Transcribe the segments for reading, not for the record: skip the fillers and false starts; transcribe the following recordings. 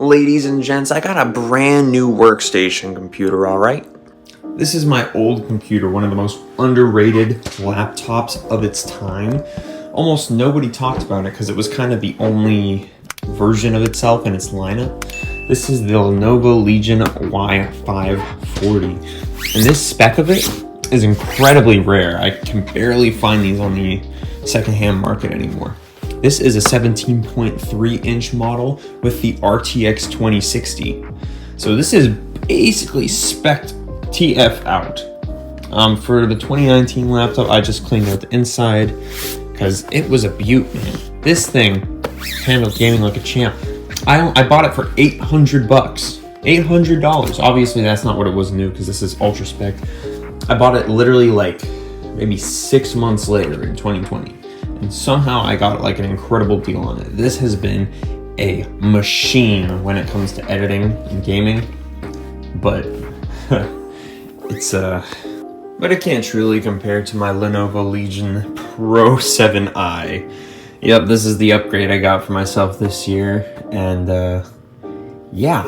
Ladies and gents, I got a brand new workstation computer, alright? This is my old computer, one of the most underrated laptops of its time. Almost nobody talked about it because it was kind of the only version of itself in its lineup. This is the Lenovo Legion Y540. And this spec of it is incredibly rare. I can barely find these on the secondhand market anymore. This is a 17.3 inch model with the RTX 2060. So this is basically spec'd TF out. For the 2019 laptop, I just cleaned out the inside because it was a beaut, man. This thing handled gaming like a champ. I bought it for 800 bucks. $800. Obviously, that's not what it was new because this is ultra spec. I bought it literally like maybe 6 months later in 2020. And somehow I got like an incredible deal on it. This has been a machine when it comes to editing and gaming, but but it can't truly compare to my Lenovo Legion Pro 7i. Yep, this is the upgrade I got for myself this year, and yeah,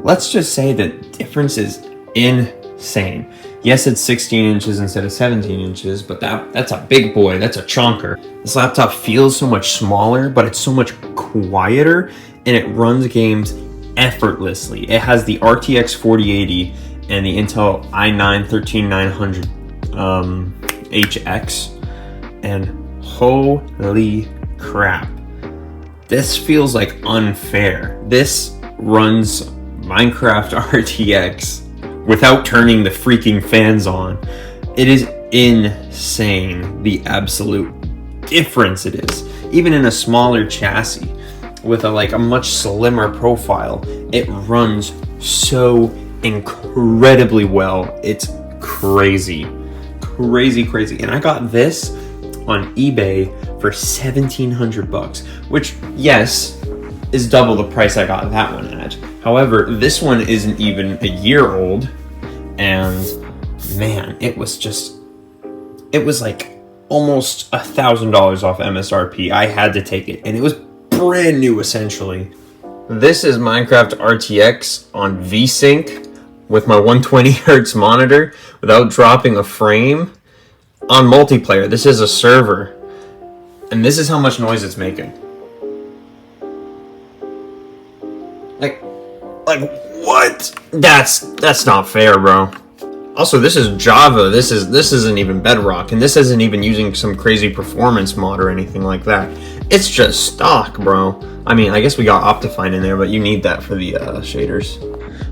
let's just say the difference is insane. Yes, it's 16 inches instead of 17 inches, but that's a big boy, that's a chonker. This laptop feels so much smaller, but it's so much quieter, and it runs games effortlessly. It has the RTX 4080 and the Intel i9-13900 HX, and holy crap, this feels like unfair. This runs Minecraft RTX without turning the freaking fans on. It is insane, the absolute difference it is. Even in a smaller chassis with a much slimmer profile, it runs so incredibly well. It's crazy. And I got this on eBay for 1,700 bucks, which, yes, is double the price I got that one at. However, this one isn't even a year old, and man, it was like almost $1,000 off MSRP. I had to take it, and it was brand new essentially. This is Minecraft RTX on VSync with my 120 Hz monitor without dropping a frame on multiplayer. This is a server, and this is how much noise it's making. Like what? That's not fair, bro. Also, this is Java. This isn't even Bedrock, and this isn't even using some crazy performance mod or anything like that. It's just stock, bro. I mean, I guess we got Optifine in there, but you need that for the shaders.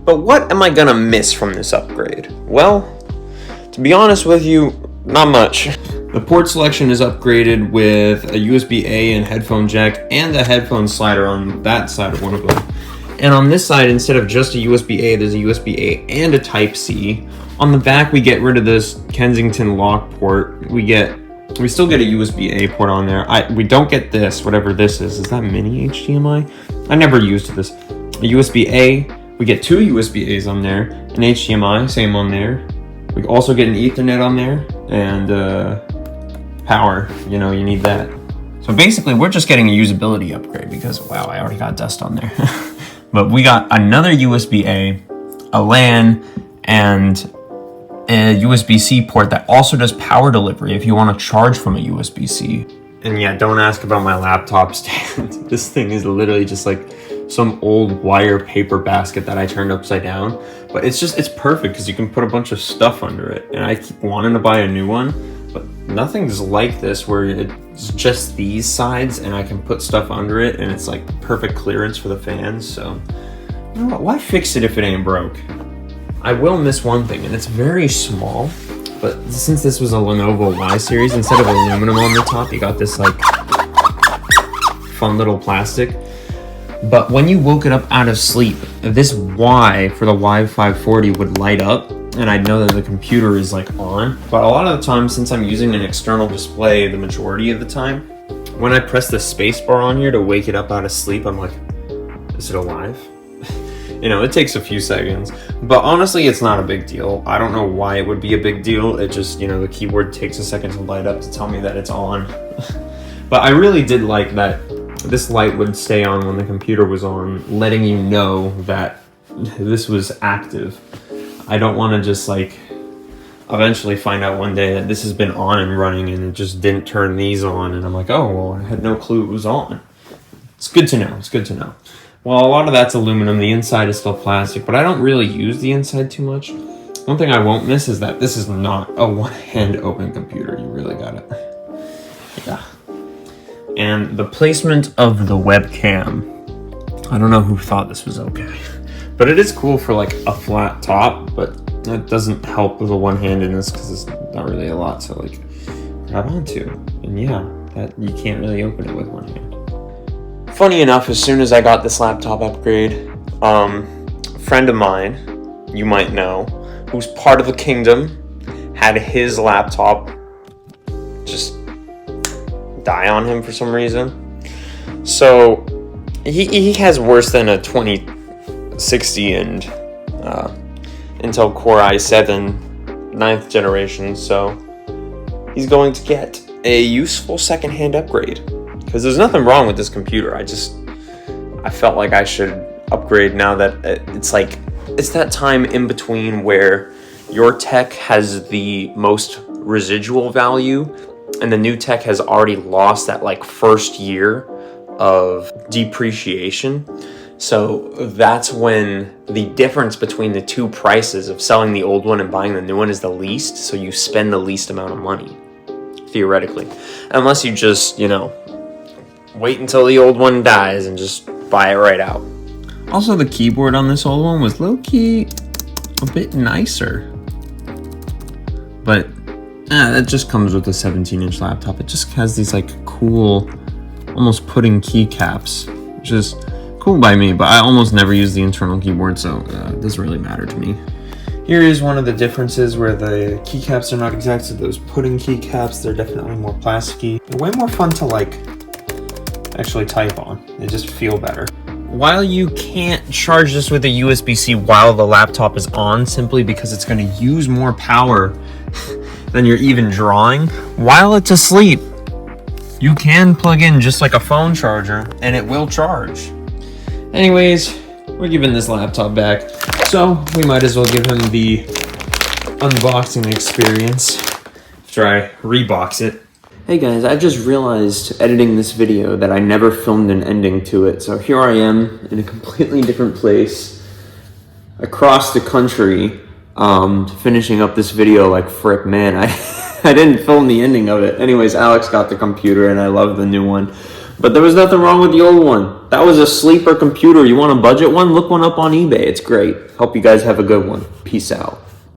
But what am I gonna miss from this upgrade? Well, to be honest with you, not much. The port selection is upgraded with a USB-A and headphone jack and a headphone slider on that side of one of them. And on this side, instead of just a USB-A, there's a USB-A and a Type-C. On the back, we get rid of this Kensington lock port. We still get a USB-A port on there. We don't get this, whatever this is. Is that mini HDMI? I never used this. A USB-A, we get two USB-As on there. An HDMI, same on there. We also get an Ethernet on there, and power, you need that. So basically, we're just getting a usability upgrade because, wow, I already got dust on there. But we got another USB-A, a LAN, and a USB-C port that also does power delivery if you want to charge from a USB-C. And yeah, don't ask about my laptop stand. This thing is literally just like some old wire paper basket that I turned upside down. But it's perfect because you can put a bunch of stuff under it. And I keep wanting to buy a new one, but nothing's like this where it's just these sides and I can put stuff under it and it's like perfect clearance for the fans. So you know what, why fix it if it ain't broke? I will miss one thing, and it's very small, but since this was a Lenovo Y series, instead of aluminum on the top, you got this like fun little plastic. But when you woke it up out of sleep, this Y for the Y540 would light up, and I'd know that the computer is like on. But a lot of the time, since I'm using an external display the majority of the time, when I press the space bar on here to wake it up out of sleep, I'm like, is it alive? It takes a few seconds, but honestly, it's not a big deal. I don't know why it would be a big deal. It just, the keyboard takes a second to light up to tell me that it's on. But I really did like that this light would stay on when the computer was on, letting you know that this was active. I don't want to just like eventually find out one day that this has been on and running and it just didn't turn these on, and I'm like, oh, well, I had no clue it was on. It's good to know. It's good to know. Well, a lot of that's aluminum. The inside is still plastic, but I don't really use the inside too much. One thing I won't miss is that this is not a one-hand open computer. You really got it. Yeah. And the placement of the webcam. I don't know who thought this was okay. But it is cool for like a flat top, but that doesn't help with the one-handedness because it's not really a lot to like grab onto. And yeah, that you can't really open it with one hand. Funny enough, as soon as I got this laptop upgrade, a friend of mine, you might know, who's part of the kingdom, had his laptop just die on him for some reason. So he has worse than a 2060 and Intel Core i7 9th generation, so he's going to get a useful second-hand upgrade. Because there's nothing wrong with this computer. I felt like I should upgrade now that it's that time in between where your tech has the most residual value and the new tech has already lost that like first year of depreciation. So that's when the difference between the two prices of selling the old one and buying the new one is the least, so you spend the least amount of money, theoretically. Unless you just, wait until the old one dies and just buy it right out. Also, the keyboard on this old one was low-key a bit nicer. But that just comes with a 17-inch laptop. It just has these like cool, almost pudding keycaps, which is cool by me, but I almost never use the internal keyboard, so it doesn't really matter to me. Here is one of the differences where the keycaps are not exactly those pudding keycaps. They're definitely more plasticky. They're way more fun to like actually type on. They just feel better. While you can't charge this with a USB-C while the laptop is on, simply because it's going to use more power than you're even drawing, while it's asleep, you can plug in just like a phone charger and it will charge. Anyways, we're giving this laptop back, so we might as well give him the unboxing experience after I rebox it. Hey guys, I just realized editing this video that I never filmed an ending to it, so here I am in a completely different place across the country, finishing up this video like frick, man. I didn't film the ending of it. Anyways, Alex got the computer and I love the new one. But there was nothing wrong with the old one. That was a sleeper computer. You want a budget one? Look one up on eBay. It's great. Hope you guys have a good one. Peace out.